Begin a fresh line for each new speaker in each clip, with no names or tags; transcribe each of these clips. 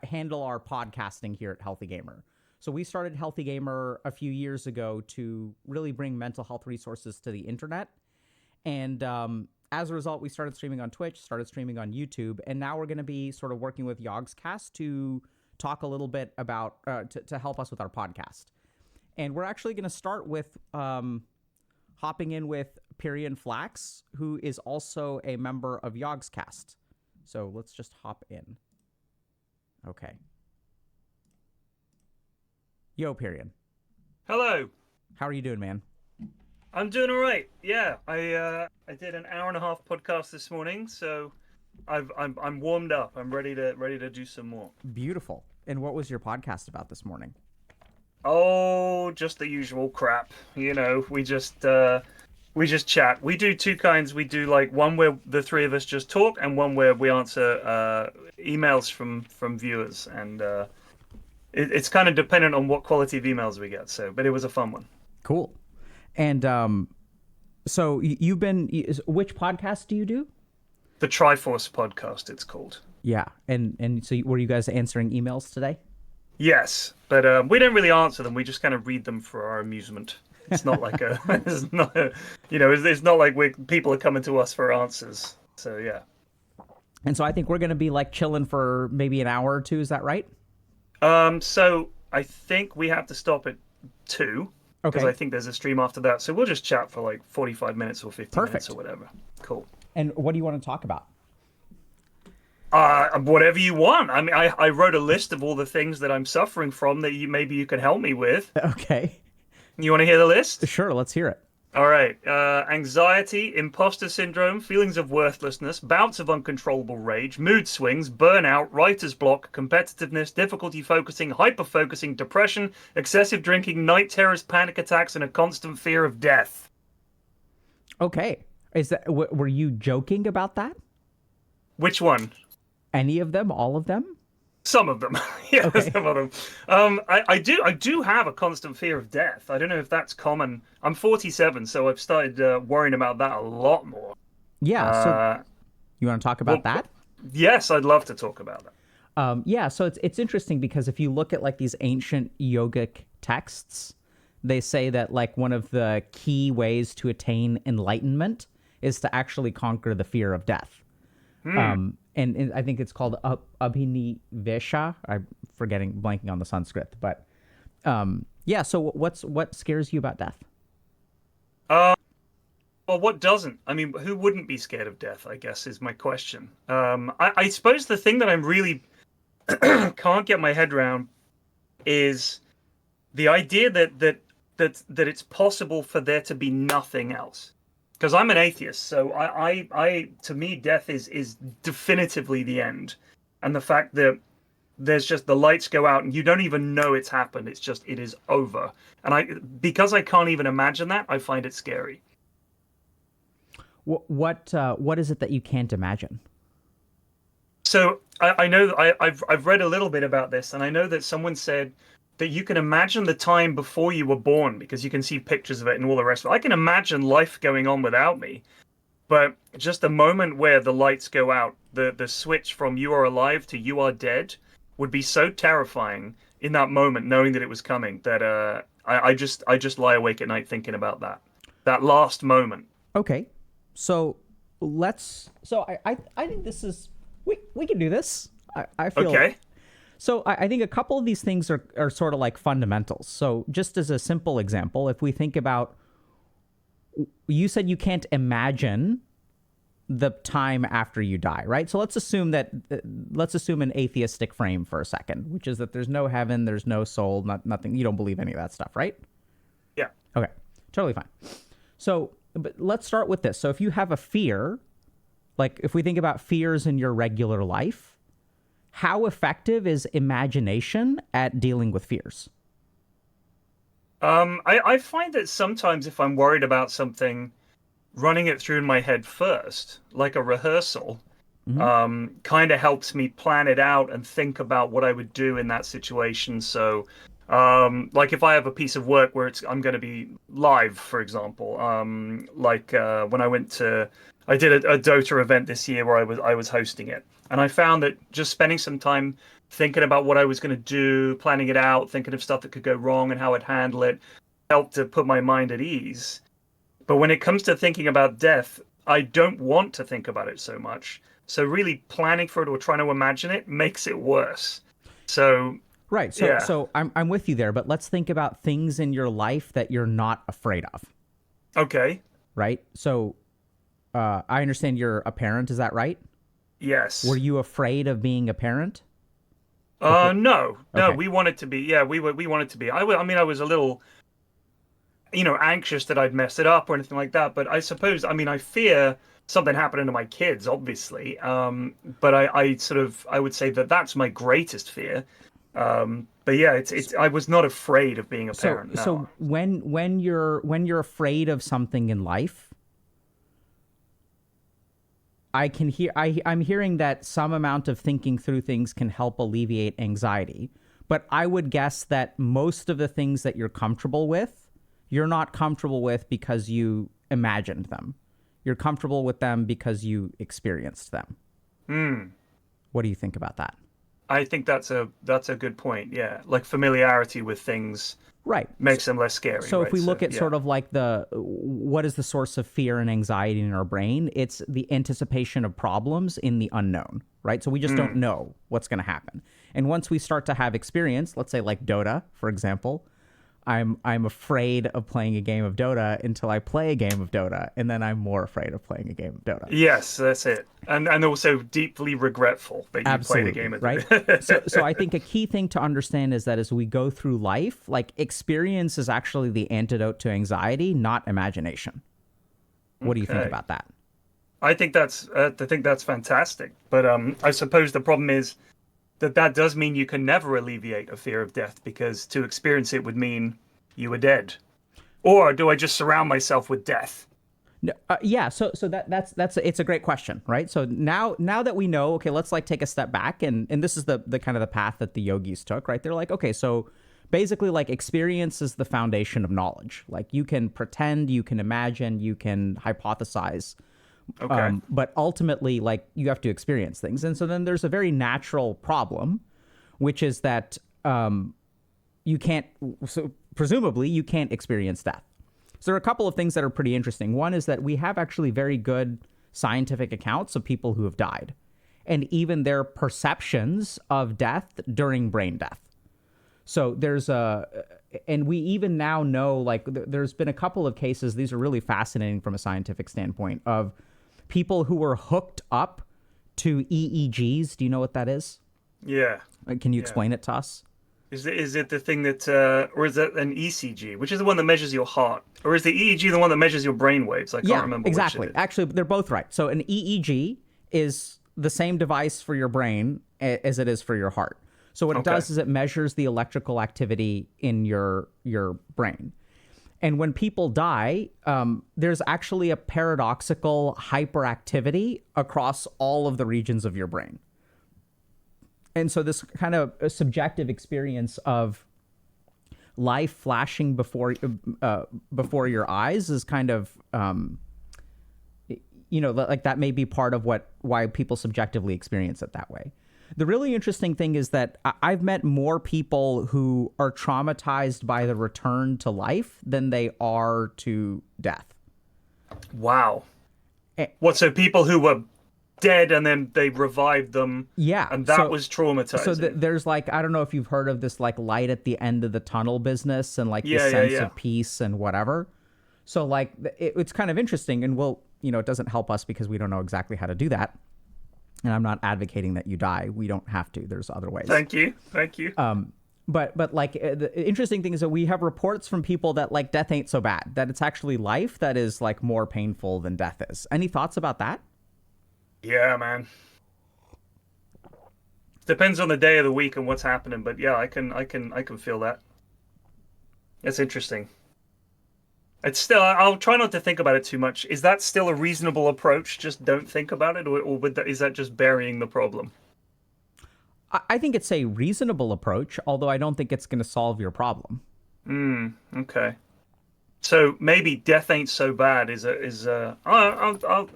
handle our podcasting here at Healthy Gamer. So we started Healthy Gamer a few years ago to really bring mental health resources to the internet. And as a result, we started streaming on Twitch, started streaming on YouTube, and now we're going to be sort of working with Yogscast to talk a little bit about, to help us with our podcast. And we're actually going to start with hopping in with Pyrian Flax, who is also a member of Yogscast. So let's just hop in. Okay. Yo, Pyrian.
Hello.
How are you doing, man?
I'm doing all right. Yeah, I did an hour and a half podcast this morning, so I'm warmed up. I'm ready to do some more.
Beautiful. And what was your podcast about this morning?
Oh, just the usual crap. You know, we just chat. We do two kinds. We do like one where the three of us just talk, and one where we answer emails from viewers. And it's kind of dependent on what quality of emails we get. So, but it was a fun one.
Cool. And so you've been, which podcast do you do?
The Triforce podcast, it's called.
Yeah. And so were you guys answering emails today?
Yes, but we don't really answer them. We just kind of read them for our amusement. It's not like it's not it's not like people are coming to us for answers. So yeah.
And so I think we're going to be like chilling for maybe an hour or two. Is that right?
So I think we have to stop at 2. Because I think there's a stream after that. So we'll just chat for like 45 minutes or 50 minutes or whatever. Cool.
And what do you want to talk about?
Whatever you want. I mean, I wrote a list of all the things that I'm suffering from that maybe you can help me with.
Okay.
You want to hear the list?
Sure, let's hear it.
All right. Anxiety, imposter syndrome, feelings of worthlessness, bouts of uncontrollable rage, mood swings, burnout, writer's block, competitiveness, difficulty focusing, hyperfocusing, depression, excessive drinking, night terrors, panic attacks, and a constant fear of death.
Okay. Is that were you joking about that?
Which one?
Any of them? All of them?
Some of them. Yeah,
okay.
Some of them. I do have a constant fear of death. I don't know if that's common. I'm 47, so I've started worrying about that a lot more.
Yeah. So you want to talk about that?
Yes, I'd love to talk about that.
Yeah. So it's interesting because if you look at like these ancient yogic texts, they say that like one of the key ways to attain enlightenment is to actually conquer the fear of death. And I think it's called Abhinivesha. I'm blanking on the Sanskrit, but yeah. So what scares you about death?
Well, what doesn't? I mean, who wouldn't be scared of death, I guess, is my question. I suppose the thing that I'm really can't get my head around is the idea that it's possible for there to be nothing else. Because I'm an atheist, so I to me, death is definitively the end. And the fact that there's just the lights go out and you don't even know it's happened. It's just, it is over. And because I can't even imagine that, I find it scary.
What is it that you can't imagine?
So I know I've read a little bit about this, and I know that someone said that you can imagine the time before you were born because you can see pictures of it and all the rest of it. I can imagine life going on without me, but just the moment where the lights go out, the switch from you are alive to you are dead would be so terrifying in that moment, knowing that it was coming, that I just lie awake at night thinking about that last moment.
Okay, so I think this is we can do this. I feel
okay.
So I think a couple of these things are sort of like fundamentals. So just as a simple example, if we think about, you said you can't imagine the time after you die, right? So let's assume an atheistic frame for a second, which is that there's no heaven, there's no soul, nothing. You don't believe any of that stuff, right?
Yeah.
Okay, totally fine. So, but let's start with this. So if you have a fear, like if we think about fears in your regular life, how effective is imagination at dealing with fears?
I find that sometimes if I'm worried about something, running it through in my head first, like a rehearsal, kind of helps me plan it out and think about what I would do in that situation. So, like if I have a piece of work where I'm going to be live, for example, when I went to I did a Dota event this year where I was hosting it, and I found that just spending some time thinking about what I was going to do, planning it out, thinking of stuff that could go wrong and how I'd handle it, helped to put my mind at ease. But when it comes to thinking about death, I don't want to think about it so much. So really planning for it or trying to imagine it makes it worse. So
Right. So
yeah.
so I'm with you there, but let's think about things in your life that you're not afraid of.
Okay.
Right. So I understand you're a parent. Is that right?
Yes.
Were you afraid of being a parent before?
No, no,
Okay.
we wanted to be. Yeah, we wanted to be. I mean, I was a little, anxious that I'd mess it up or anything like that. But I suppose, I mean, I fear something happening to my kids, obviously. But I sort of, I would say that that's my greatest fear. But yeah, I was not afraid of being a
So
parent. No.
so when you're afraid of something in life, I'm hearing that some amount of thinking through things can help alleviate anxiety. But I would guess that most of the things that you're comfortable with, you're not comfortable with because you imagined them. You're comfortable with them because you experienced them.
Hmm.
What do you think about that?
I think that's a good point. Yeah, like familiarity with things
Right.
makes them less scary,
So if
right?
we
So
look at
yeah.
sort of like what is the source of fear and anxiety in our brain, it's the anticipation of problems in the unknown, right? So we just don't
Hmm.
know what's going to happen. And once we start to have experience, let's say like Dota, for example, I'm afraid of playing a game of Dota until I play a game of Dota, and then I'm more afraid of playing a game of Dota.
Yes, that's it. And also deeply regretful that you played a
Absolutely,
game of
right? So I think a key thing to understand is that as we go through life, like experience is actually the antidote to anxiety, not imagination. What do you think
Okay.
about that?
I think that's fantastic. But I suppose the problem is that does mean you can never alleviate a fear of death because to experience it would mean you were dead. Or do I just surround myself with death?
No, yeah, so that's it's a great question, right? So now that we know, okay, let's like take a step back, and this is the kind of the path that the yogis took, right? They're like, okay, so basically like experience is the foundation of knowledge. Like you can pretend, you can imagine, you can hypothesize,
Okay.
but ultimately like you have to experience things. And so then there's a very natural problem, which is that you can't, so presumably you can't experience death. So there are a couple of things that are pretty interesting. One is that we have actually very good scientific accounts of people who have died, and even their perceptions of death during brain death. So and we even now know, like, there's been a couple of cases, these are really fascinating from a scientific standpoint, of people who were hooked up to EEGs. Do you know what that is?
Yeah.
Can you
Yeah.
explain it to us?
Is it the thing that, or is it an ECG, which is the one that measures your heart, or is the EEG the one that measures your brain waves? I can't
Yeah,
remember which it
exactly.
is.
Actually, they're both right. So an EEG is the same device for your brain as it is for your heart. So what it
Okay.
does is it measures the electrical activity in your brain. And when people die, there's actually a paradoxical hyperactivity across all of the regions of your brain. And so this kind of a subjective experience of life flashing before your eyes is kind of like that may be part of why people subjectively experience it that way. The really interesting thing is that I've met more people who are traumatized by the return to life than they are to death.
Wow.
Eh,
What, so people who were dead and then they revived them,
Yeah.
and that was traumatizing.
There's like, I don't know if you've heard of this like light at the end of the tunnel business and like this
Yeah, yeah,
sense
yeah.
of peace and whatever. So like it's kind of interesting, and it doesn't help us because we don't know exactly how to do that. And I'm not advocating that you die. We don't have to. There's other ways.
Thank you. Thank you.
But like the interesting thing is that we have reports from people that like death ain't so bad. That it's actually life that is like more painful than death is. Any thoughts about that?
Yeah, man. Depends on the day of the week and what's happening, but yeah, I can feel that. It's interesting. It's still, I'll try not to think about it too much. Is that still a reasonable approach? Just don't think about it, or is that just burying the problem?
I think it's a reasonable approach, although I don't think it's going to solve your problem.
Okay. So maybe death ain't so bad. Is a. I'll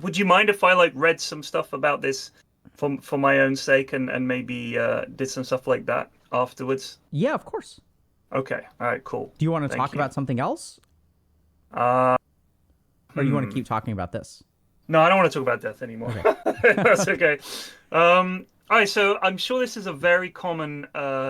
would you mind if I like read some stuff about this for my own sake and maybe did some stuff like that afterwards?
Yeah, of course.
Okay. All right. Cool.
Do you want to
Thank
talk
you.
about something else,
Uh,
or you want to keep talking about this?
No, I don't want to talk about death anymore.
Okay.
That's okay. All right, so I'm sure this is a very common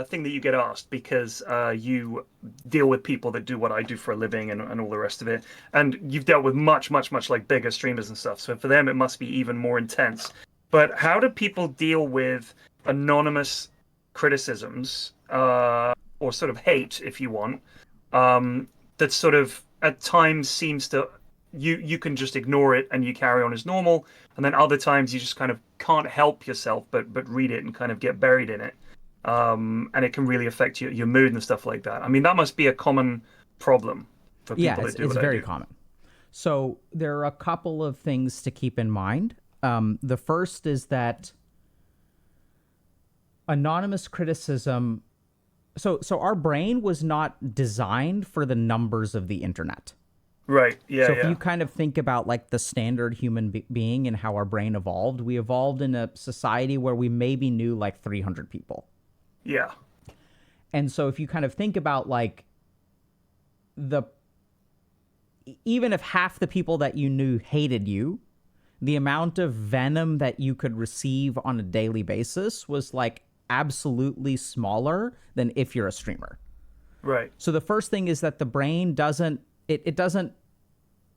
thing that you get asked because you deal with people that do what I do for a living and all the rest of it. And you've dealt with much, much, much like bigger streamers and stuff. So for them, it must be even more intense. But how do people deal with anonymous criticisms or sort of hate, if you want, that sort of at times seems to you can just ignore it and you carry on as normal, and then other times you just kind of can't help yourself but read it and kind of get buried in it, and it can really affect your mood and stuff like that. I mean, that must be a common problem for people
Yeah,
that do
it's
what I
very
do.
common. So there are a couple of things to keep in mind. The first is that anonymous criticism. So our brain was not designed for the numbers of the internet.
Right. Yeah.
So if
Yeah.
you kind of think about like the standard human being and how our brain evolved, we evolved in a society where we maybe knew like 300 people.
Yeah.
And so if you kind of think about like even if half the people that you knew hated you, the amount of venom that you could receive on a daily basis was like absolutely smaller than if you're a streamer.
Right.
So the first thing is that the brain doesn't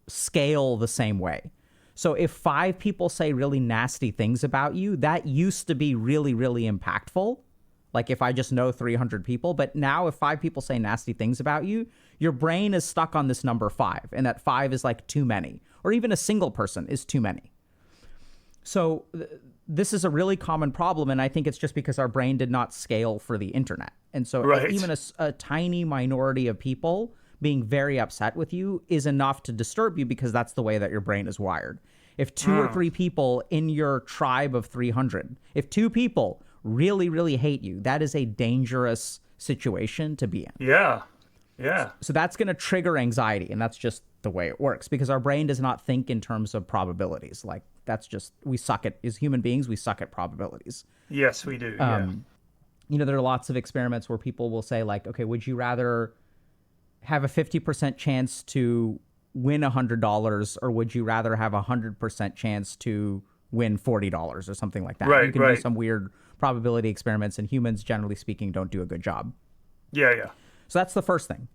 scale the same way. So if 5 people say really nasty things about you, that used to be really, really impactful. Like if I just know 300 people, but now if 5 people say nasty things about you, your brain is stuck on this number 5, and that 5 is like too many, or even a single person is too many. So this is a really common problem, and I think it's just because our brain did not scale for the internet. And so
Right.
even a tiny minority of people being very upset with you is enough to disturb you because that's the way that your brain is wired. If 2 or 3 people in your tribe of 300, if 2 people really, really hate you, that is a dangerous situation to be in.
Yeah. Yeah.
So that's going to trigger anxiety, and that's just the way it works because our brain does not think in terms of probabilities. Like that's just, we suck at, as human beings, we suck at probabilities.
Yes, we do. Yeah.
You know, there are lots of experiments where people will say like, okay, would you rather have a 50% chance to win $100 or would you rather have a 100% chance to win $40 or something like that?
Right,
You can
right.
do some weird probability experiments, and humans, generally speaking, don't do a good job.
Yeah. Yeah.
So that's the first thing.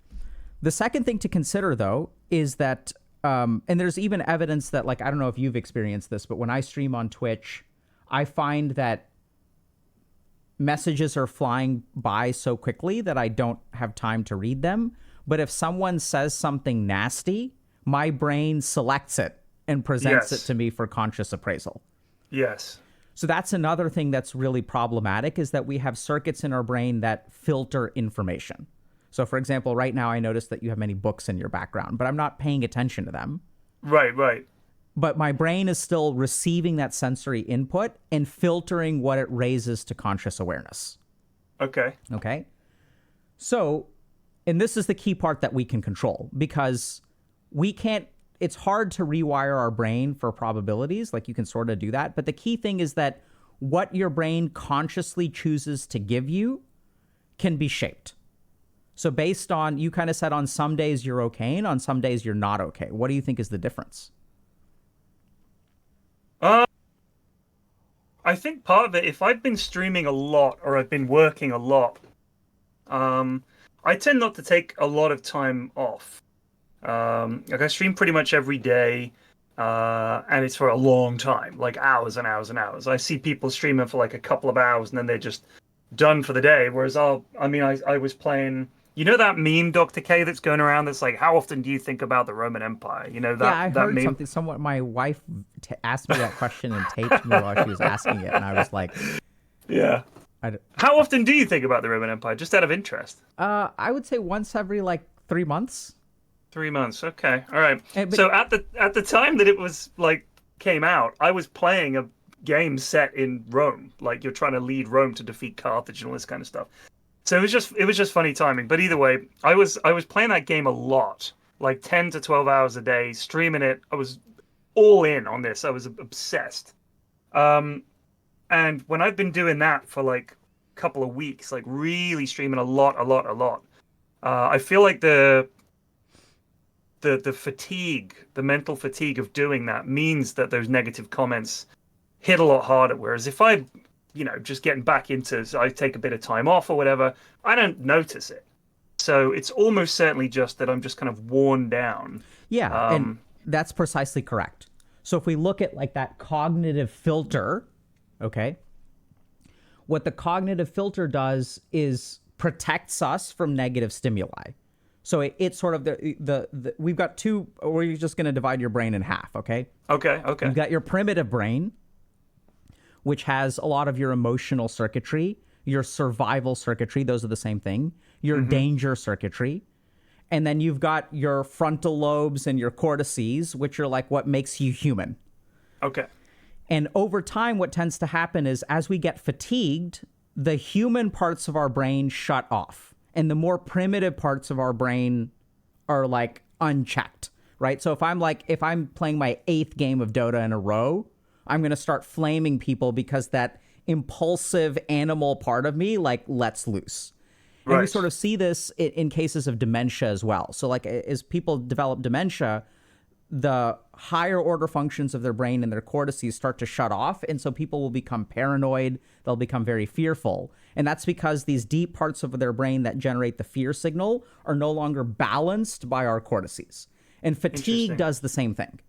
The second thing to consider, though, is that, and there's even evidence that, like, I don't know if you've experienced this, but when I stream on Twitch, I find that messages are flying by so quickly that I don't have time to read them. But if someone says something nasty, my brain selects it and presents
Yes.
it to me for conscious appraisal.
Yes.
So that's another thing that's really problematic, is that we have circuits in our brain that filter information. So for example, right now I notice that you have many books in your background, but I'm not paying attention to them.
Right. Right.
But my brain is still receiving that sensory input and filtering what it raises to conscious awareness.
Okay.
Okay? So, and this is the key part that we can control, because we can't, it's hard to rewire our brain for probabilities. Like you can sort of do that. But the key thing is that what your brain consciously chooses to give you can be shaped. So based on, you kind of said on some days you're okay and on some days you're not okay. What do you think is the difference?
I think part of it, if I've been streaming a lot or I've been working a lot, I tend not to take a lot of time off. Like I stream pretty much every day, and it's for a long time, like hours and hours and hours. I see people streaming for like a couple of hours and then they're just done for the day. Whereas I was playing, you know, that meme, Dr. K, that's going around that's like, how often do you think about the Roman Empire? You know, that,
Yeah, I
that
heard
meme.
something. Somewhat, my wife asked me that question and taped me while she was asking it, and I was like,
Yeah. How often do you think about the Roman Empire? Just out of interest.
I would say once every like 3 months.
3 months. Okay. All right.
But-
So at the time that it was like came out, I was playing a game set in Rome. Like you're trying to lead Rome to defeat Carthage and all this kind of stuff. So it was just funny timing. But either way, I was playing that game a lot, like 10 to 12 hours a day, streaming it. I was all in on this. I was obsessed. And when I've been doing that for like a couple of weeks, like really streaming a lot, I feel like the fatigue, the mental fatigue of doing that means that those negative comments hit a lot harder. Whereas if I, just getting back into, so I take a bit of time off or whatever, I don't notice it. So it's almost certainly just that I'm just kind of worn down.
Yeah, and that's precisely correct. So if we look at like that cognitive filter, okay, what the cognitive filter does is protects us from negative stimuli. So it's sort of the we've got two, we're just going to divide your brain in half, okay?
Okay.
You've got your primitive brain, which has a lot of your emotional circuitry, your survival circuitry, those are the same thing, your danger circuitry. And then you've got your frontal lobes and your cortices, which are like what makes you human.
Okay.
And over time, what tends to happen is as we get fatigued, the human parts of our brain shut off. And the more primitive parts of our brain are like unchecked, right? So if I'm playing my 8th game of Dota in a row, I'm going to start flaming people because that impulsive animal part of me like lets loose. And we sort of see this in cases of dementia as well. So like as people develop dementia, the higher order functions of their brain and their cortices start to shut off. And so people will become paranoid. They'll become very fearful. And that's because these deep parts of their brain that generate the fear signal are no longer balanced by our cortices. And fatigue does the same thing.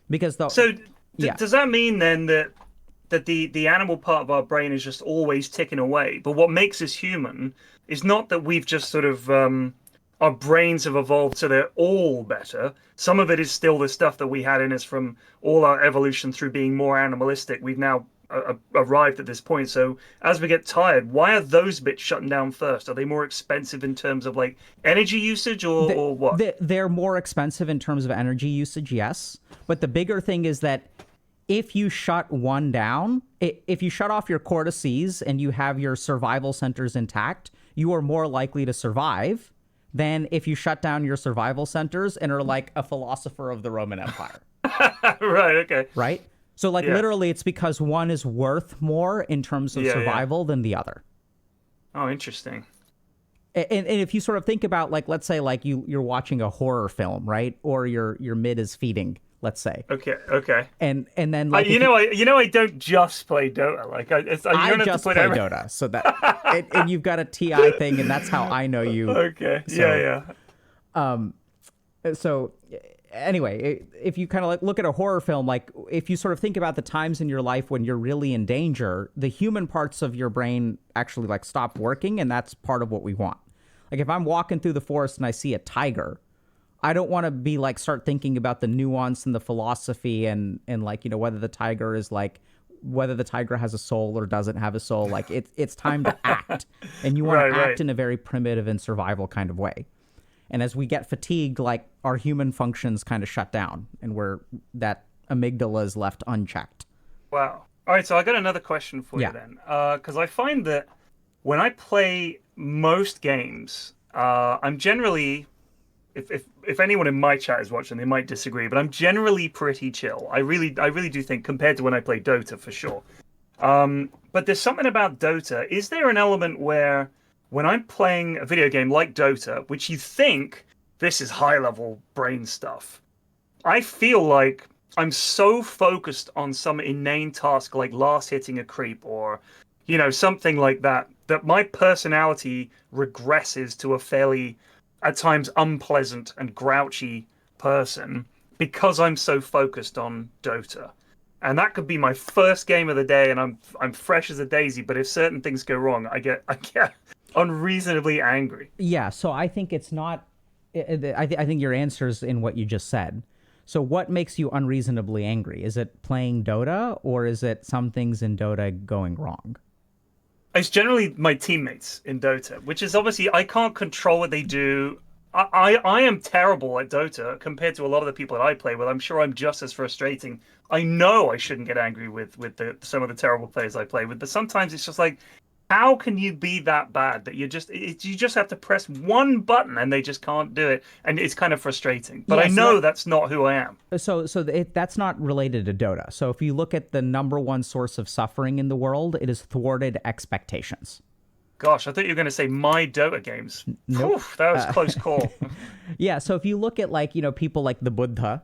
Because
does that mean then that the animal part of our brain is just always ticking away? But what makes us human is not that we've just sort of our brains have evolved so they're all better. Some of it is still the stuff that we had in us from all our evolution through being more animalistic. We've now arrived at this point. So as we get tired, why are those bits shutting down first? Are they more expensive in terms of like energy usage or what?
They're more expensive in terms of energy usage, yes. But the bigger thing is that if you shut one down, if you shut off your cortices and you have your survival centers intact, you are more likely to survive than if you shut down your survival centers and are like a philosopher of the Roman Empire.
Right, okay.
Right? So like literally it's because one is worth more in terms of survival than the other.
Oh, interesting.
And if you sort of think about like, let's say like you're watching a horror film, right? Or your mid is feeding, let's say.
Okay.
And then like
I don't just play Dota. Like I
just play Dota, so that and you've got a TI thing, and that's how I know you.
Okay.
So, So anyway, if you kind of like look at a horror film, like if you sort of think about the times in your life when you're really in danger, the human parts of your brain actually like stop working, and that's part of what we want. Like if I'm walking through the forest and I see a tiger, I don't want to be like start thinking about the nuance and the philosophy and like, whether the tiger is like, whether the tiger has a soul or doesn't have a soul. Like it's time to act, and you want to act in a very primitive and survival kind of way. And as we get fatigued, like our human functions kind of shut down, and that amygdala is left unchecked.
Wow. All right. So I got another question for you then, because I find that when I play most games, I'm generally, if anyone in my chat is watching, they might disagree, but I'm generally pretty chill. I really do think compared to when I play Dota for sure. But there's something about Dota. Is there an element where when I'm playing a video game like Dota, which you think this is high level brain stuff, I feel like I'm so focused on some inane task like last hitting a creep or, something like that my personality regresses to a fairly, at times, unpleasant and grouchy person because I'm so focused on Dota. And that could be my first game of the day, and I'm fresh as a daisy. But if certain things go wrong, I get unreasonably angry.
Yeah, so I think it's not. I think your answer's in what you just said. So what makes you unreasonably angry? Is it playing Dota, or is it some things in Dota going wrong?
It's generally my teammates in Dota, which is obviously I can't control what they do. I am terrible at Dota compared to a lot of the people that I play with. I'm sure I'm just as frustrating. I know I shouldn't get angry with some of the terrible players I play with, but sometimes it's just like, how can you be that bad that you just have to press one button and they just can't do it, and it's kind of frustrating. But
Yeah,
I know that's not who I am.
That's not related to Dota. So if you look at the number one source of suffering in the world, it is thwarted expectations.
Gosh, I thought you were going to say my Dota games.
Nope.
Whew, that was close call.
Yeah, so if you look at like, people like the Buddha,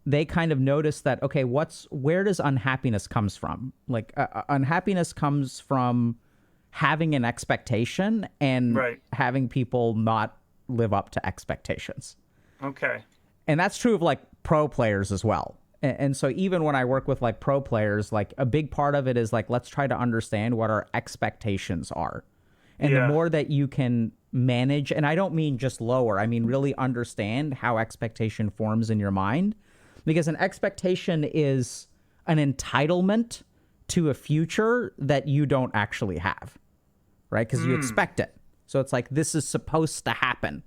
they kind of notice that, okay, where does unhappiness comes from? Like unhappiness comes from having an expectation and
Right.
having people not live up to expectations.
Okay.
And that's true of like pro players as well. And so even when I work with like pro players, like a big part of it is like, let's try to understand what our expectations are. And the more that you can manage, and I don't mean just lower, I mean really understand how expectation forms in your mind, because an expectation is an entitlement to a future that you don't actually have, right? Because you expect it. So it's like, this is supposed to happen.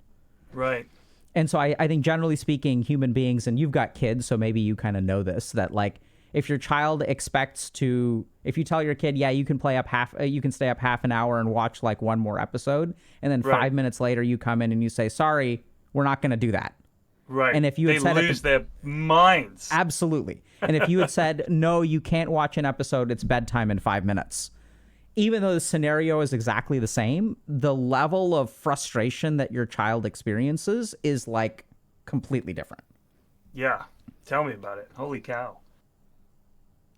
Right.
And so I think generally speaking, human beings, and you've got kids, so maybe you kind of know this, that like if your child expects to, if you tell your kid, yeah, you can you can stay up half an hour and watch like one more episode, and then 5 minutes later you come in and you say, sorry, we're not going to do that.
Right.
And if you had said
lose their minds.
Absolutely. And if you had said, no, you can't watch an episode, it's bedtime in 5 minutes. Even though the scenario is exactly the same, the level of frustration that your child experiences is like completely different.
Yeah. Tell me about it. Holy cow.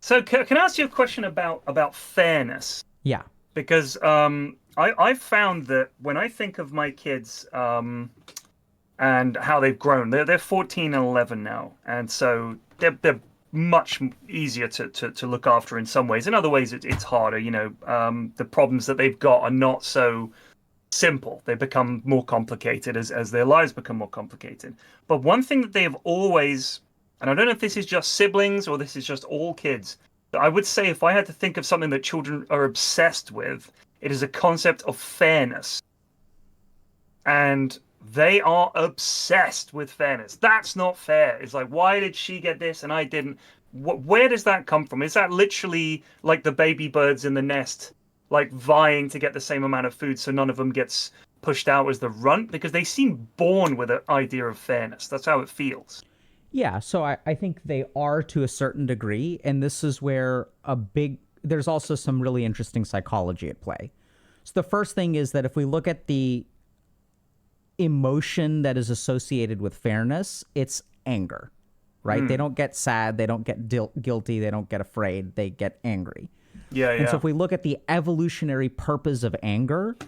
So can I ask you a question about fairness?
Yeah.
Because I've found that when I think of my kids and how they've grown, they're 14 and 11 now, and so they're much easier to look after in some ways. In other ways, it's harder. The problems that they've got are not so simple. They become more complicated as their lives become more complicated. But one thing that they have always, and I don't know if this is just siblings or this is just all kids, but I would say if I had to think of something that children are obsessed with, it is a concept of fairness. And they are obsessed with fairness. That's not fair. It's like, why did she get this and I didn't? Where does that come from? Is that literally like the baby birds in the nest, like vying to get the same amount of food so none of them gets pushed out as the runt? Because they seem born with an idea of fairness. That's how it feels.
Yeah, so I think they are to a certain degree, and this is where there's also some really interesting psychology at play. So the first thing is that if we look at the emotion that is associated with fairness, it's anger, right? They don't get sad, they don't get guilty, they don't get afraid, they get angry.
Yeah.
And so if we look at the evolutionary purpose of anger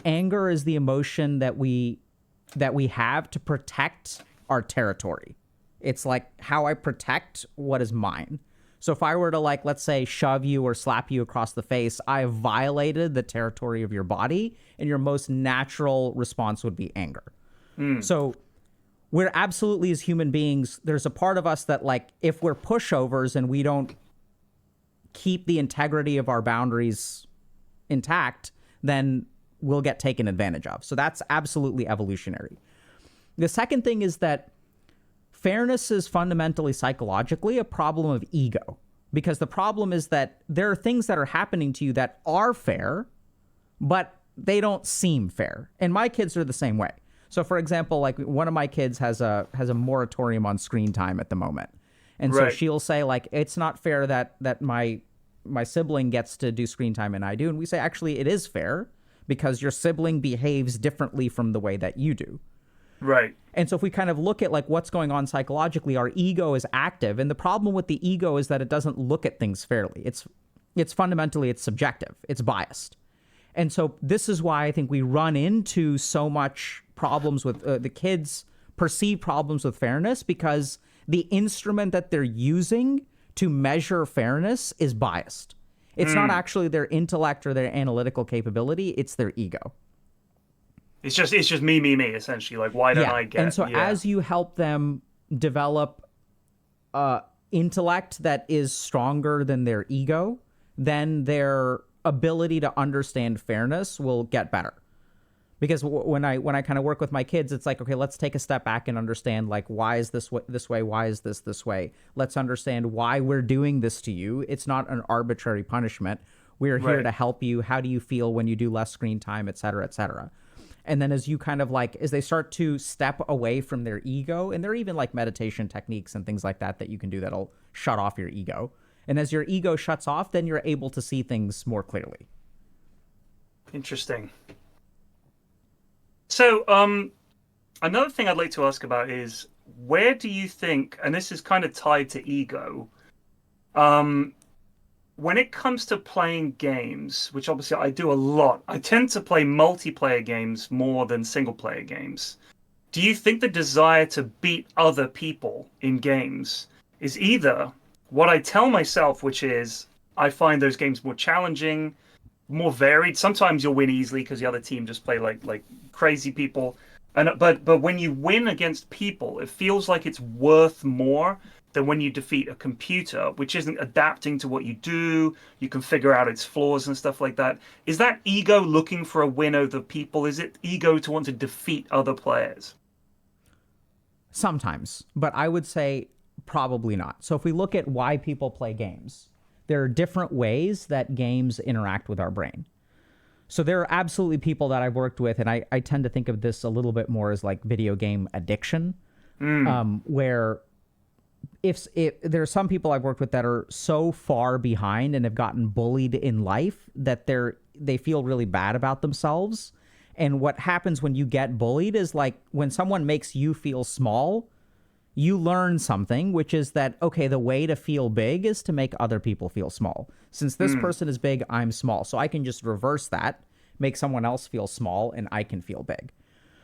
is the emotion that we have to protect our territory. It's like how I protect what is mine. So if I were to, like, let's say, shove you or slap you across the face, I have violated the territory of your body, and your most natural response would be anger. So we're absolutely, as human beings, there's a part of us that, like, if we're pushovers and we don't keep the integrity of our boundaries intact, then we'll get taken advantage of. So that's absolutely evolutionary. The second thing is that fairness is fundamentally psychologically a problem of ego, because the problem is that there are things that are happening to you that are fair, but they don't seem fair. And my kids are the same way. So for example, like one of my kids has a moratorium on screen time at the moment. And so she'll say, like, it's not fair that my sibling gets to do screen time and I do. And we say, actually, it is fair because your sibling behaves differently from the way that you do.
Right.
And so if we kind of look at like what's going on psychologically, our ego is active. And the problem with the ego is that it doesn't look at things fairly. It's fundamentally, it's subjective. It's biased. And so this is why I think we run into so much problems with the kids perceive problems with fairness, because the instrument that they're using to measure fairness is biased. It's not actually their intellect or their analytical capability. It's their ego.
It's just me, essentially. Like, why don't I get?
And so as you help them develop intellect that is stronger than their ego, then their ability to understand fairness will get better. Because when I kind of work with my kids, it's like, okay, let's take a step back and understand, like, why is this way? Why is this way? Let's understand why we're doing this to you. It's not an arbitrary punishment. We're here
Right.
to help you. How do you feel when you do less screen time, et cetera, et cetera. And then as you kind of like, as they start to step away from their ego, and there are even like meditation techniques and things like that that you can do that'll shut off your ego. And as your ego shuts off, then you're able to see things more clearly.
Interesting. So, another thing I'd like to ask about is where do you think, and this is kind of tied to ego, um, when it comes to playing games, which obviously I do a lot, I tend to play multiplayer games more than single player games. Do you think the desire to beat other people in games is either what I tell myself, which is I find those games more challenging, more varied. Sometimes you'll win easily because the other team just play like crazy people. And but when you win against people, it feels like it's worth more than when you defeat a computer, which isn't adapting to what you do. You can figure out its flaws and stuff like that. Is that ego looking for a win over people? Is it ego to want to defeat other players?
Sometimes, but I would say probably not. So if we look at why people play games, there are different ways that games interact with our brain. So there are absolutely people that I've worked with, and I tend to think of this a little bit more as like video game addiction, where if there are some people I've worked with that are so far behind and have gotten bullied in life that they feel really bad about themselves. And what happens when you get bullied is like when someone makes you feel small, you learn something, which is that, okay, the way to feel big is to make other people feel small. Since this person is big, I'm small. So I can just reverse that, make someone else feel small, and I can feel big.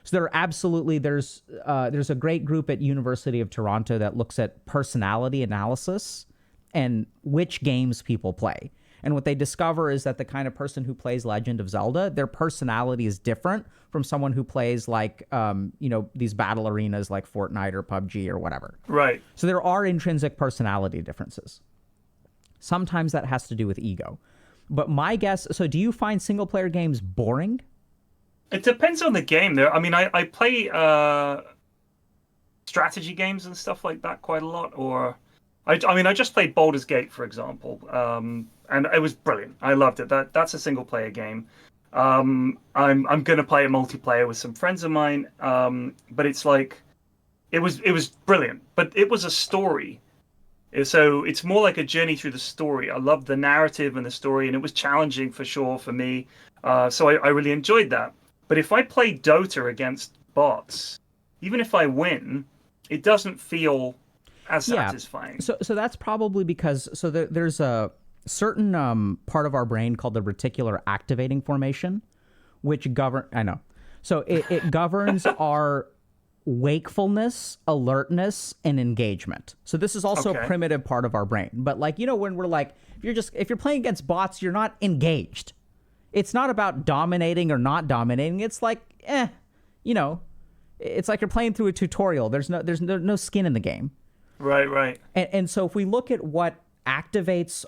So there are absolutely, there's a great group at University of Toronto that looks at personality analysis and which games people play. And what they discover is that the kind of person who plays Legend of Zelda, their personality is different from someone who plays like, these battle arenas like Fortnite or PUBG or whatever.
Right.
So there are intrinsic personality differences. Sometimes that has to do with ego. But my guess, so do you find single player games boring?
It depends on the game. There, I mean, I play strategy games and stuff like that quite a lot. Or, I just played Baldur's Gate, for example, and it was brilliant. I loved it. That's a single player game. I'm gonna play a multiplayer with some friends of mine. But it's like, it was brilliant. But it was a story. So it's more like a journey through the story. I loved the narrative and the story, and it was challenging for sure for me. So I really enjoyed that. But if I play Dota against bots, even if I win, it doesn't feel as satisfying.
So that's probably because there's a certain part of our brain called the reticular activating formation, which it governs our wakefulness, alertness, and engagement. So this is also a primitive part of our brain. But when we're like, if you're playing against bots, you're not engaged. It's not about dominating or not dominating. It's like, it's like you're playing through a tutorial. There's no skin in the game.
Right.
And so if we look at what activates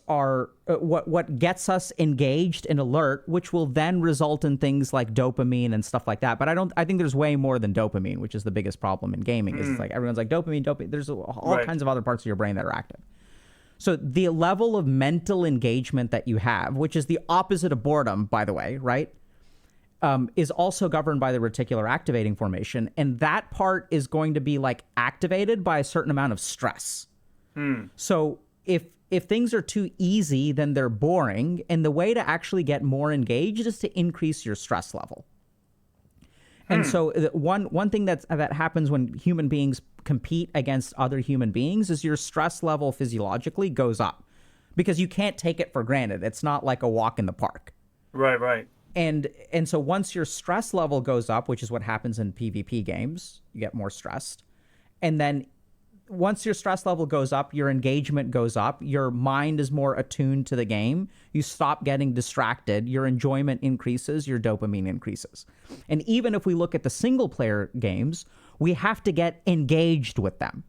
what gets us engaged and alert, which will then result in things like dopamine and stuff like that. But I think there's way more than dopamine, which is the biggest problem in gaming. Is it's like everyone's like dopamine. There's all kinds of other parts of your brain that are active. So the level of mental engagement that you have, which is the opposite of boredom, by the way, right, is also governed by the reticular activating formation. And that part is going to be like activated by a certain amount of stress. So if things are too easy, then they're boring. And the way to actually get more engaged is to increase your stress level. And so one thing that happens when human beings compete against other human beings is your stress level physiologically goes up because you can't take it for granted. It's not like a walk in the park.
Right.
And so once your stress level goes up, which is what happens in PvP games, you get more stressed. And then once your stress level goes up, your engagement goes up, your mind is more attuned to the game, you stop getting distracted, your enjoyment increases, your dopamine increases. And even if we look at the single player games, we have to get engaged with them.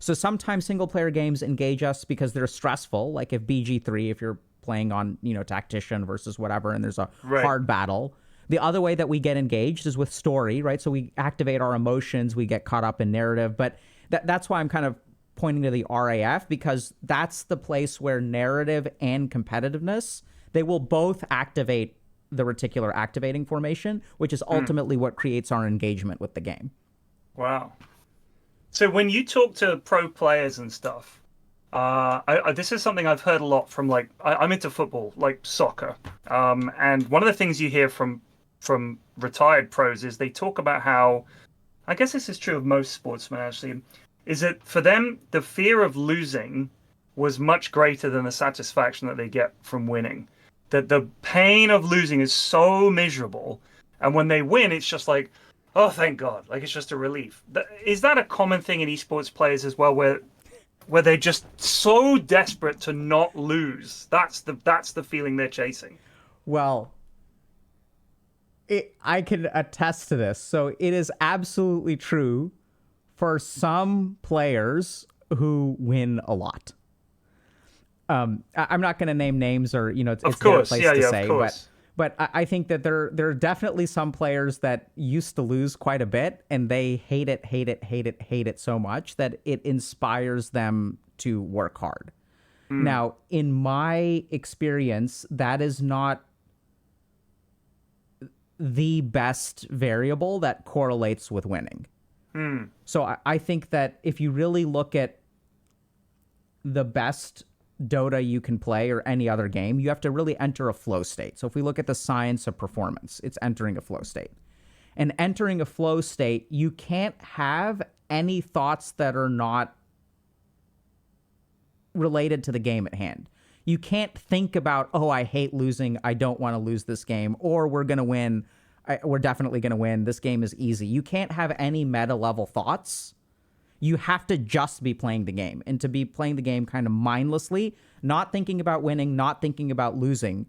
So sometimes single player games engage us because they're stressful, like if BG3, if you're playing on, tactician versus whatever, and there's a hard battle. The other way that we get engaged is with story, right? So we activate our emotions, we get caught up in narrative, but that's why I'm kind of pointing to the RAF, because that's the place where narrative and competitiveness They will both activate the reticular activating formation, which is ultimately what creates our engagement with the game.
Wow. So when you talk to pro players and stuff, this is something I've heard a lot from like I'm into football, like soccer, and one of the things you hear from retired pros is they talk about how, I guess this is true of most sportsmen actually, is that for them the fear of losing was much greater than the satisfaction that they get from winning. That the pain of losing is so miserable, and when they win, it's just like, oh, thank God! Like it's just a relief. Is that a common thing in esports players as well, where they're just so desperate to not lose? That's the feeling they're chasing.
Well, I can attest to this. So it is absolutely true for some players who win a lot. I'm not going to name names, or it's their place to say, but I think that there are definitely some players that used to lose quite a bit, and they hate it so much that it inspires them to work hard. Now, in my experience, that is not the best variable that correlates with winning. So I think that if you really look at the best Dota you can play, or any other game, you have to really enter a flow state. So if we look at the science of performance, it's entering a flow state. And entering a flow state, you can't have any thoughts that are not related to the game at hand. You can't think about, oh, I hate losing, I don't want to lose this game, or we're going to win, we're definitely going to win, this game is easy. You can't have any meta level thoughts. You have to just be playing the game, and to be playing the game kind of mindlessly, not thinking about winning, not thinking about losing.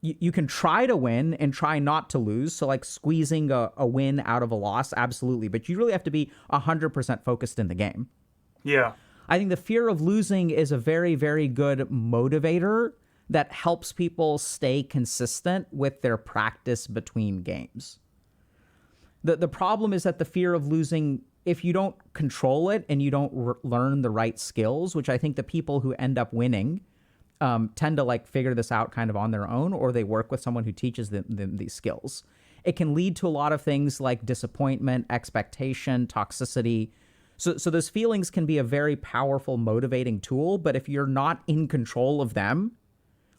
You can try to win and try not to lose. So like squeezing a win out of a loss, absolutely. But you really have to be 100% focused in the game.
Yeah.
I think the fear of losing is a very, very good motivator that helps people stay consistent with their practice between games. The problem is that the fear of losing, if you don't control it and you don't learn the right skills, which I think the people who end up winning tend to like figure this out kind of on their own, or they work with someone who teaches them these skills. It can lead to a lot of things like disappointment, expectation, toxicity. So those feelings can be a very powerful motivating tool, but if you're not in control of them,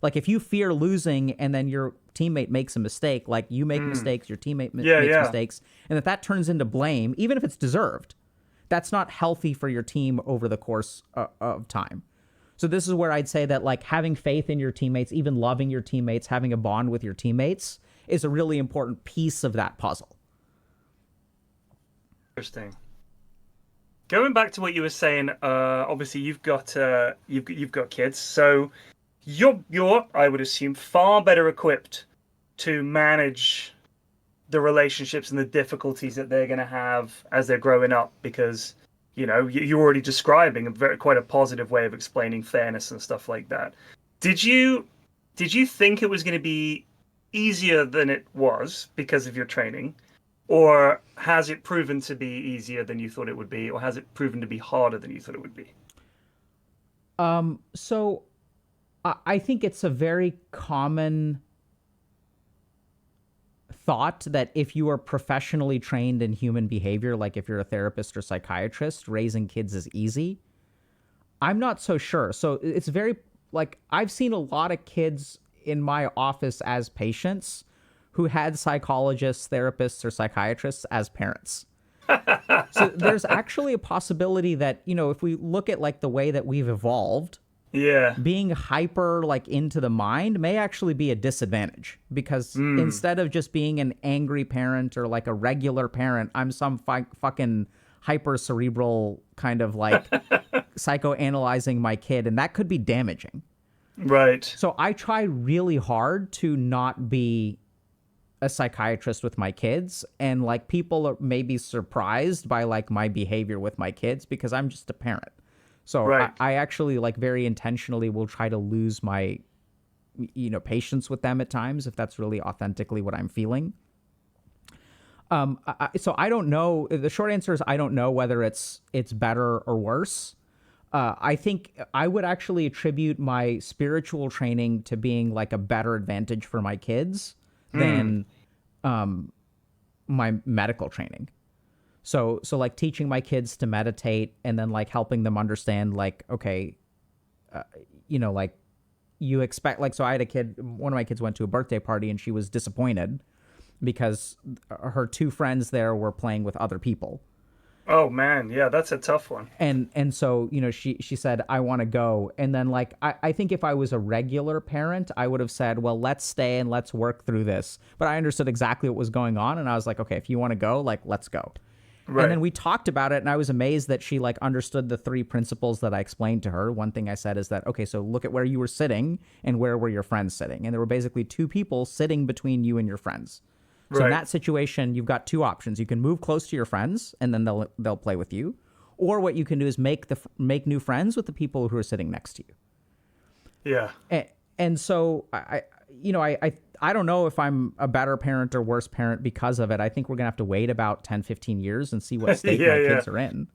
like if you fear losing and then your teammate makes a mistake, like you make mistakes, your teammate makes mistakes, and that turns into blame, even if it's deserved, that's not healthy for your team over the course of time. So this is where I'd say that like having faith in your teammates, even loving your teammates, having a bond with your teammates is a really important piece of that puzzle.
Interesting. Going back to what you were saying, obviously you've got kids, so you're I would assume far better equipped to manage the relationships and the difficulties that they're going to have as they're growing up, because you're already describing quite a positive way of explaining fairness and stuff like that. Did you think it was going to be easier than it was because of your training? Or has it proven to be easier than you thought it would be? Or has it proven to be harder than you thought it would be?
So I think it's a very common thought that if you are professionally trained in human behavior, like if you're a therapist or psychiatrist, raising kids is easy. I'm not so sure. So it's very, like, I've seen a lot of kids in my office as patients who had psychologists, therapists, or psychiatrists as parents. So there's actually a possibility that, if we look at like the way that we've evolved, being hyper like into the mind may actually be a disadvantage, because instead of just being an angry parent or like a regular parent, I'm some fucking hyper cerebral kind of like psychoanalyzing my kid, and that could be damaging.
Right.
So I try really hard to not be a psychiatrist with my kids, and like people are maybe surprised by like my behavior with my kids because I'm just a parent. So right. I actually like very intentionally will try to lose my patience with them at times if that's really authentically what I'm feeling. So I don't know. The short answer is I don't know whether it's better or worse. I think I would actually attribute my spiritual training to being like a better advantage for my kids than um, my medical training. So like teaching my kids to meditate and then like helping them understand like, okay, like you expect, like, so I had a kid, one of my kids went to a birthday party and she was disappointed because her two friends there were playing with other people.
Oh man, yeah, that's a tough one.
And so she said I want to go, and then like I think if I was a regular parent I would have said, well, let's stay and let's work through this, but I understood exactly what was going on and I was like, okay, if you want to go, like, let's go.
Right.
And then we talked about it and I was amazed that she like understood the three principles that I explained to her. One thing I said is that, okay, so look at where you were sitting and where were your friends sitting, and there were basically two people sitting between you and your friends. So in that situation, you've got two options. You can move close to your friends, and then they'll play with you, or what you can do is make new friends with the people who are sitting next to you.
Yeah.
And so I don't know if I'm a better parent or worse parent because of it. I think we're gonna have to wait about 10, 15 years and see what state my kids are in.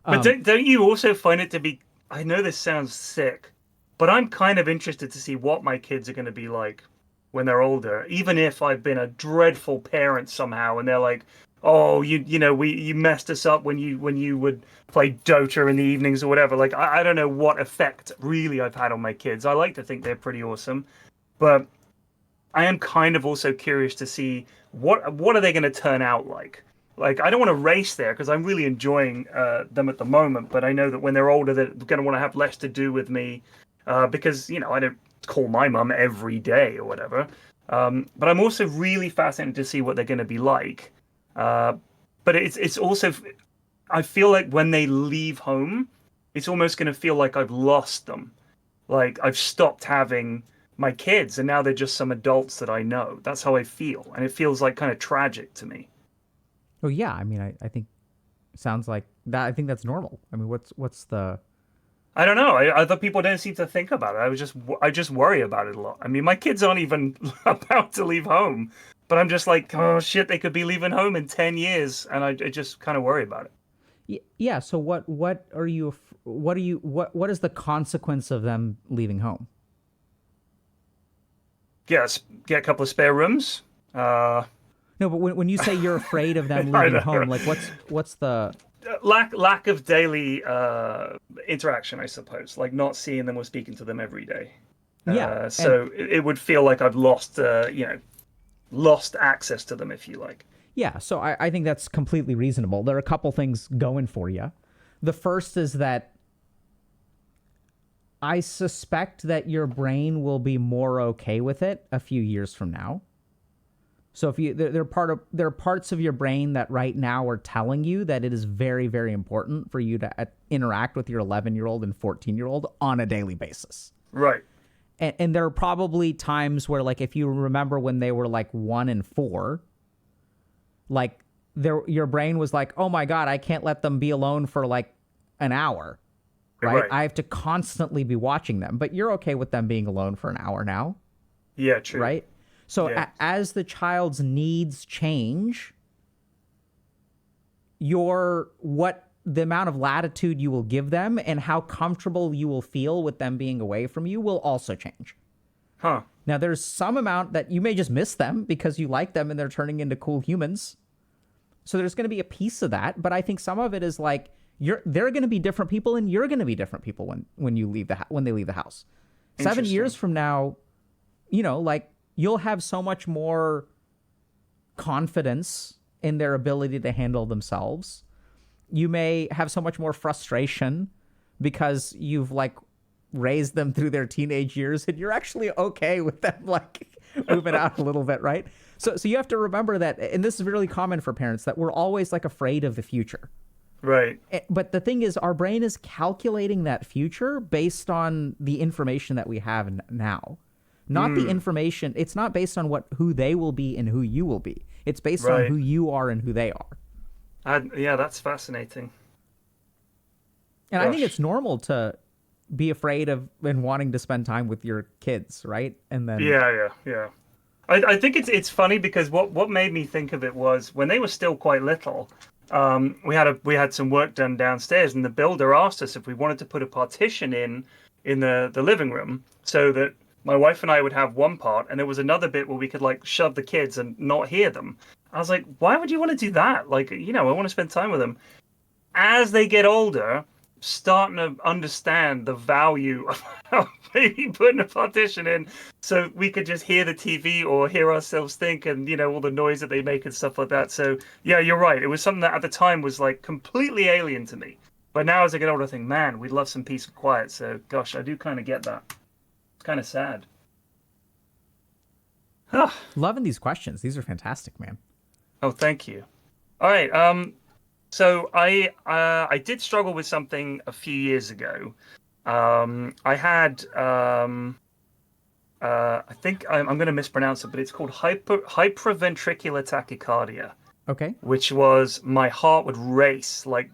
But don't you also find it to be? I know this sounds sick, but I'm kind of interested to see what my kids are going to be like when they're older, even if I've been a dreadful parent somehow and they're like, oh, you messed us up when you would play Dota in the evenings or whatever. Like, I don't know what effect really I've had on my kids. I like to think they're pretty awesome, but I am kind of also curious to see what are they going to turn out like. Like, I don't want to race there because I'm really enjoying them at the moment, but I know that when they're older, they're going to want to have less to do with me because, I don't call my mum every day or whatever. But I'm also really fascinated to see what they're going to be like. But it's also, I feel like when they leave home, it's almost going to feel like I've lost them. Like I've stopped having my kids and now they're just some adults that I know. That's how I feel. And it feels like kind of tragic to me.
Oh yeah. I mean, I think it sounds like that. I think that's normal. I mean, what's the,
I don't know. Other people don't seem to think about it. I just worry about it a lot. I mean, my kids aren't even about to leave home, but I'm just like, oh shit, they could be leaving home in 10 years, and I just kind of worry about it.
Yeah. So what is the consequence of them leaving home?
Yes, get a couple of spare rooms.
No, but when you say you're afraid of them leaving home, like what's the
lack of daily interaction, I suppose, like not seeing them or speaking to them every day.
Yeah.
So it would feel like I've lost lost access to them, if you like.
Yeah, so I think that's completely reasonable. There are a couple things going for you. The first is that I suspect that your brain will be more okay with it a few years from now. So if there are parts of your brain that right now are telling you that it is very, very important for you to interact with your 11-year-old and 14-year-old on a daily basis.
Right.
And there are probably times where, like, if you remember when they were like 1 and 4, like your brain was like, oh my God, I can't let them be alone for like an hour. Right? I have to constantly be watching them. But you're okay with them being alone for an hour now.
Yeah, true.
Right? So
yeah.
As the child's needs change, the amount of latitude you will give them and how comfortable you will feel with them being away from you will also change.
Huh.
Now, there's some amount that you may just miss them because you like them and they're turning into cool humans. So there's going to be a piece of that. But I think some of it is like, they're going to be different people and you're going to be different people when they leave the house. 7 years from now, like, you'll have so much more confidence in their ability to handle themselves. You may have so much more frustration because you've like raised them through their teenage years and you're actually okay with them like moving out a little bit, right? So you have to remember that, and this is really common for parents, that we're always like afraid of the future.
Right.
But the thing is, our brain is calculating that future based on the information that we have now. Not the information. It's not based on who they will be and who you will be. It's based on who you are and who they are.
Yeah, that's fascinating.
And I think it's normal to be afraid of and wanting to spend time with your kids, right? And then
yeah. I think it's funny because what made me think of it was when they were still quite little, we had some work done downstairs, and the builder asked us if we wanted to put a partition in the living room so that my wife and I would have one part, and there was another bit where we could like shove the kids and not hear them. I was like, why would you want to do that? Like, I want to spend time with them. As they get older, starting to understand the value of maybe putting a partition in so we could just hear the TV or hear ourselves think and, all the noise that they make and stuff like that. So, yeah, you're right. It was something that at the time was like completely alien to me. But now as I get older, I think, man, we'd love some peace and quiet. So, gosh, I do kind of get that. It's kind of sad.
Loving these questions. These are fantastic, man.
Oh, thank you. All right. So I did struggle with something a few years ago. I had I think I'm going to mispronounce it, but it's called hyperventricular tachycardia.
Okay.
Which was my heart would race like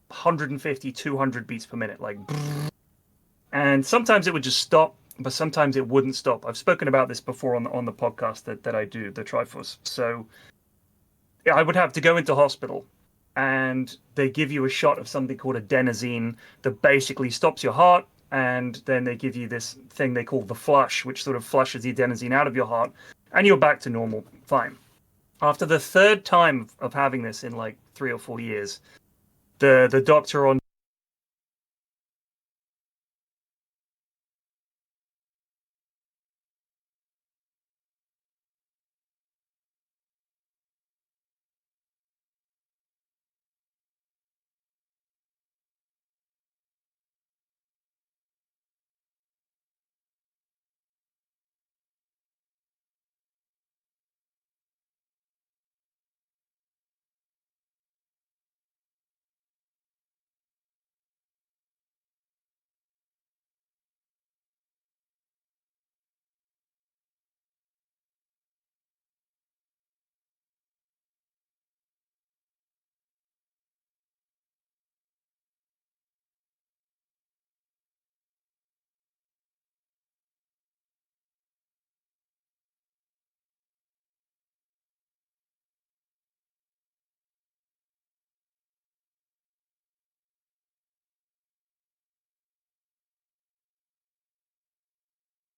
150, 200 beats per minute, like, and sometimes it would just stop, but sometimes it wouldn't stop. I've spoken about this before on the podcast that I do, the Triforce. So yeah, I would have to go into hospital, and they give you a shot of something called adenosine that basically stops your heart, and then they give you this thing they call the flush, which sort of flushes the adenosine out of your heart, and you're back to normal, fine. After the third time of having this in like 3 or 4 years, the doctor on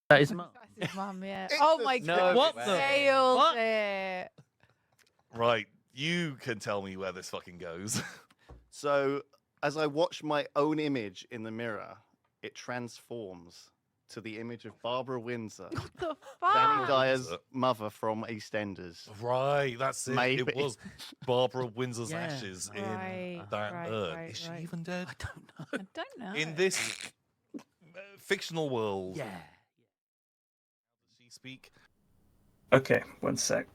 His mum.
That's his mum, yeah. Oh my god.
What the
Nailed
fuck?
it.
Right, you can tell me where this fucking goes.
So, as I watch my own image in the mirror, it transforms to the image of Barbara Windsor,
What the
Danny
fuck?
Dyer's mother from EastEnders.
Right, that's it.
Maybe.
It was Barbara Windsor's
Yeah.
ashes in
Right,
that
right,
urn.
right,
Is she
right.
even dead?
I don't know.
I don't know.
In this fictional world,
Yeah.
does she speak?
Okay, one sec.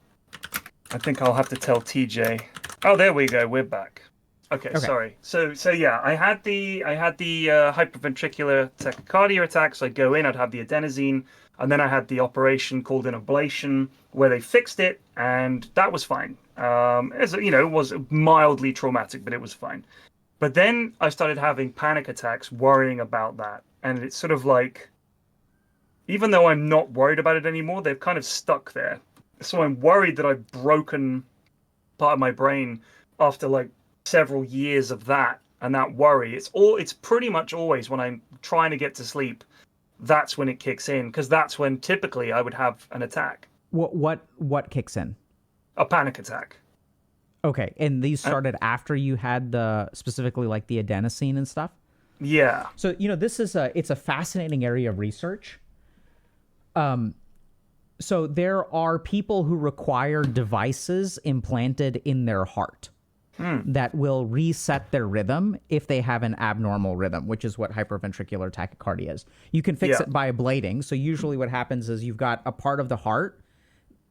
I think I'll have to tell TJ. Oh, there we go. We're back. Okay, sorry. So yeah, I had the hyperventricular tachycardia attack. So I'd go in, I'd have the adenosine, and then I had the operation called an ablation where they fixed it, and that was fine. It was mildly traumatic, but it was fine. But then I started having panic attacks, worrying about that, and it's sort of like, even though I'm not worried about it anymore, they've kind of stuck there. So I'm worried that I've broken part of my brain after like several years of that and that worry. It's pretty much always when I'm trying to get to sleep, that's when it kicks in, because that's when typically I would have an attack,
What kicks in?
a panic attack.
Okay, and these started after you had specifically like the adenosine and stuff.
Yeah.
So this is it's a fascinating area of research. So there are people who require devices implanted in their heart that will reset their rhythm if they have an abnormal rhythm, which is what hyperventricular tachycardia is. You can fix
Yeah.
it by ablating. So usually what happens is you've got a part of the heart.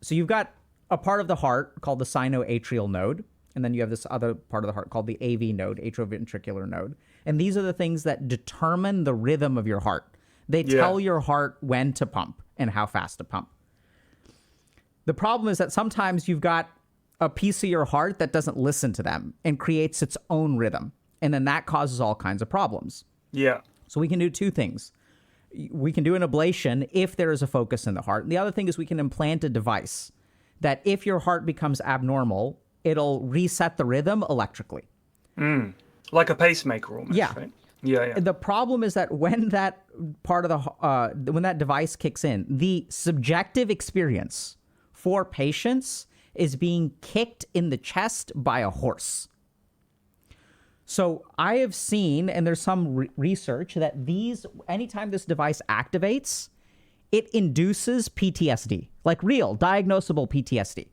So you've got a part of the heart called the sinoatrial node, and then you have this other part of the heart called the AV node, atrioventricular node. And these are the things that determine the rhythm of your heart. They tell your heart when to pump and how fast to pump. The problem is that sometimes you've got a piece of your heart that doesn't listen to them and creates its own rhythm. And then that causes all kinds of problems.
Yeah.
So we can do two things. We can do an ablation if there is a focus in the heart. And the other thing is we can implant a device that if your heart becomes abnormal, it'll reset the rhythm electrically.
Like a pacemaker almost,
Yeah.
right? Yeah.
The problem is that when that part of when that device kicks in, the subjective experience for patients is being kicked in the chest by a horse. So I have seen, and there's some research that anytime this device activates, it induces PTSD, like real diagnosable PTSD.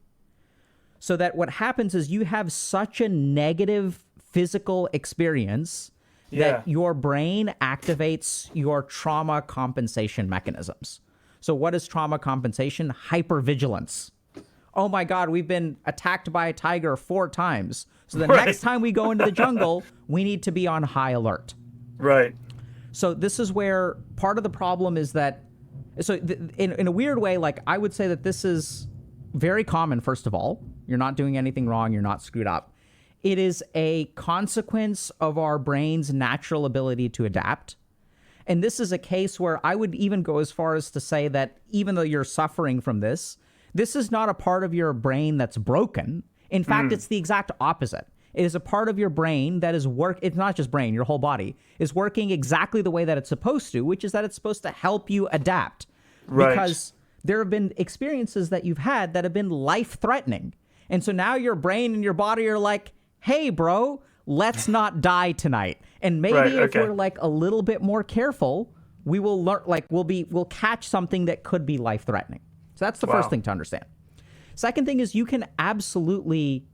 So that what happens is you have such a negative physical experience that your brain activates your trauma compensation mechanisms. So what is trauma compensation? Hypervigilance. Oh my God, we've been attacked by a tiger 4 times. So the next time we go into the jungle, we need to be on high alert.
Right.
So this is where part of the problem is that, in a weird way, like I would say that this is very common, first of all. You're not doing anything wrong. You're not screwed up. It is a consequence of our brain's natural ability to adapt. And this is a case where I would even go as far as to say that even though you're suffering from this is not a part of your brain that's broken. In fact, it's the exact opposite. It is a part of your brain that is it's not just brain, your whole body is working exactly the way that it's supposed to, which is that it's supposed to help you adapt.
Right.
Because there have been experiences that you've had that have been life-threatening. And so now your brain and your body are like, hey, bro, let's not die tonight. And maybe if we're like a little bit more careful, we will learn, like we'll catch something that could be life-threatening. So that's the first thing to understand. Second thing is you can absolutely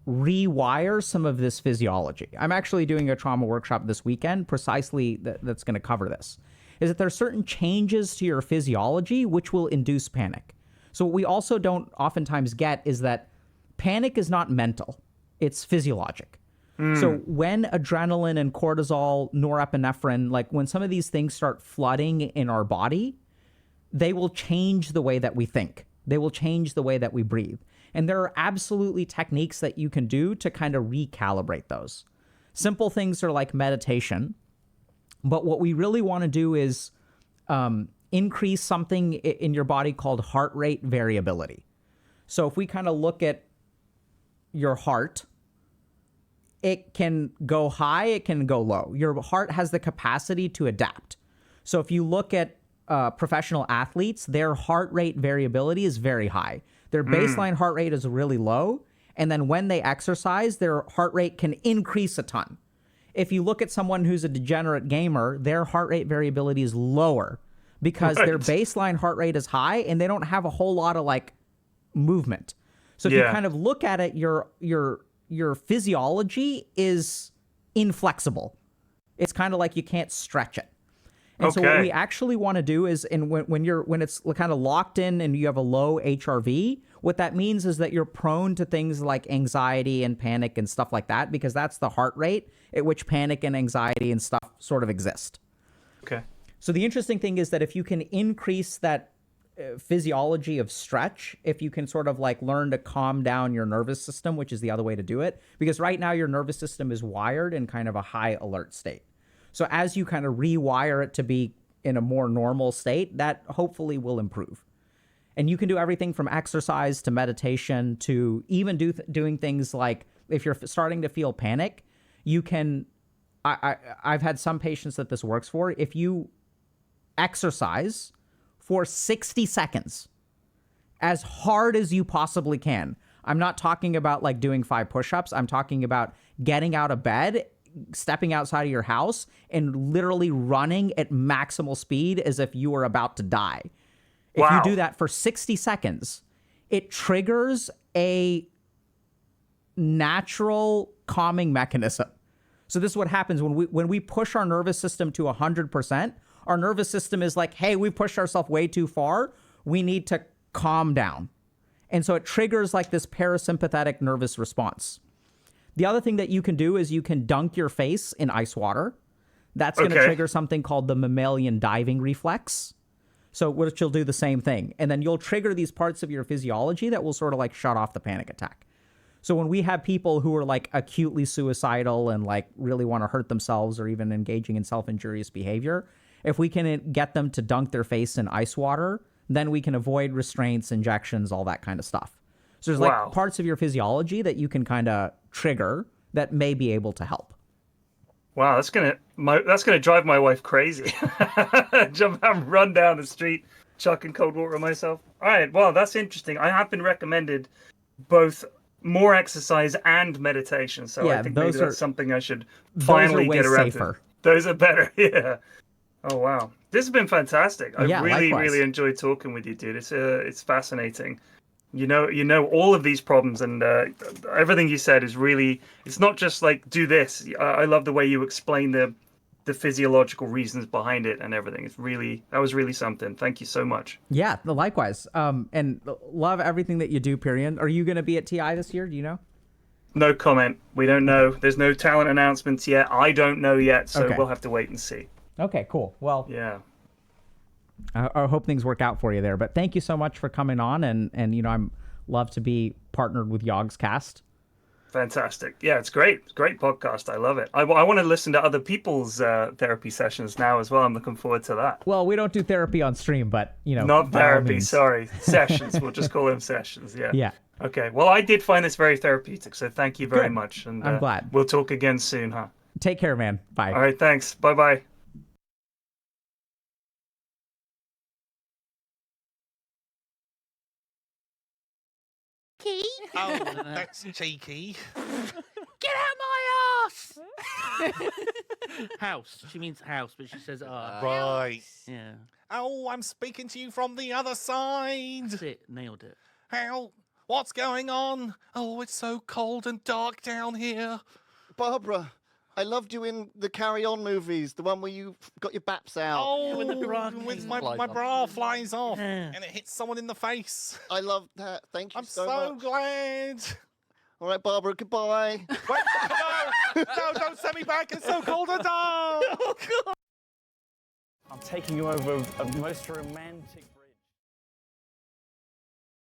rewire some of this physiology. I'm actually doing a trauma workshop this weekend precisely that's going to cover this. Is that there are certain changes to your physiology which will induce panic. So what we also don't oftentimes get is that panic is not mental. It's physiologic. So when adrenaline and cortisol, norepinephrine, like when some of these things start flooding in our body, they will change the way that we think. They will change the way that we breathe. And there are absolutely techniques that you can do to kind of recalibrate those. Simple things are like meditation. But what we really want to do is increase something in your body called heart rate variability. So if we kind of look at your heart, it can go high, it can go low. Your heart has the capacity to adapt. So if you look at professional athletes, their heart rate variability is very high. Their baseline heart rate is really low. And then when they exercise, their heart rate can increase a ton. If you look at someone who's a degenerate gamer, their heart rate variability is lower because their baseline heart rate is high and they don't have a whole lot of like movement. So if you kind of look at it, your physiology is inflexible. It's kind of like you can't stretch it. And so what we actually want to do is, when it's kind of locked in and you have a low HRV, what that means is that you're prone to things like anxiety and panic and stuff like that, because that's the heart rate at which panic and anxiety and stuff sort of exist.
Okay.
So the interesting thing is that if you can increase that physiology of stretch, if you can sort of like learn to calm down your nervous system, which is the other way to do it, because right now your nervous system is wired in kind of a high alert state. So as you kind of rewire it to be in a more normal state, that hopefully will improve. And you can do everything from exercise to meditation to even doing things like if you're starting to feel panic, you can, I've had some patients that this works for. If you exercise for 60 seconds, as hard as you possibly can. I'm not talking about like doing 5 push-ups. I'm talking about getting out of bed, stepping outside of your house, and literally running at maximal speed as if you were about to die. If you do that for 60 seconds, it triggers a natural calming mechanism. So this is what happens when we push our nervous system to 100%. Our nervous system is like, hey, we've pushed ourselves way too far. We need to calm down. And so it triggers like this parasympathetic nervous response. The other thing that you can do is you can dunk your face in ice water. That's going to trigger something called the mammalian diving reflex. So which will do the same thing. And then you'll trigger these parts of your physiology that will sort of like shut off the panic attack. So when we have people who are like acutely suicidal and like really want to hurt themselves or even engaging in self-injurious behavior, if we can get them to dunk their face in ice water, then we can avoid restraints, injections, all that kind of stuff. So there's
Wow.
like parts of your physiology that you can kind of trigger that may be able to help.
Wow, that's gonna drive my wife crazy. Jump and run down the street, chucking cold water on myself. All right, well, that's interesting. I have been recommended both more exercise and meditation, so
Yeah,
I think maybe
those are-
that's something I should
those
finally
are way
get around
safer.
to. Those are better, yeah. Oh wow, this has been fantastic. I
Yeah,
really,
likewise.
really enjoyed talking with you, dude. It's fascinating. You know all of these problems, and everything you said is really. It's not just like do this. I love the way you explain the physiological reasons behind it and everything. That was really something. Thank you so much.
Yeah, likewise. And love everything that you do, Pyrian. Are you going to be at TI this year? Do you know?
No comment. We don't know. There's no talent announcements yet. I don't know yet, so
Okay.
we'll have to wait and see.
Okay, cool. Well,
Yeah.
I hope things work out for you there. But thank you so much for coming on, and I'm love to be partnered with Yogscast.
Fantastic. Yeah, it's great. It's a great podcast. I love it. I want to listen to other people's therapy sessions now as well. I'm looking forward to that.
Well, we don't do therapy on stream, but
Not
by all
therapy,
means.
sorry. Sessions. We'll just call them sessions. Yeah.
Yeah.
Okay. Well, I did find this very therapeutic, so thank you very
Good.
much. And
I'm glad.
We'll talk again soon, huh?
Take care, man. Bye.
All right. Thanks. Bye-bye.
Oh, that's cheeky.
Get out my ass! House. She means house, but she says
Right.
Yeah.
Oh, I'm speaking to you from the other side.
That's it. Nailed it.
How? What's going on? Oh, it's so cold and dark down here.
Barbara, I loved you in the Carry On movies, the one where you got your baps out.
Oh,
when the bra
with
came
my
flies off.
bra flies off
Yeah.
and it hits someone in the face.
I love that. Thank you
I'm
so
so
much.
glad.
All right, Barbara, goodbye.
Wait, no, don't send me back. It's so cold and dark.
I'm taking you over a most romantic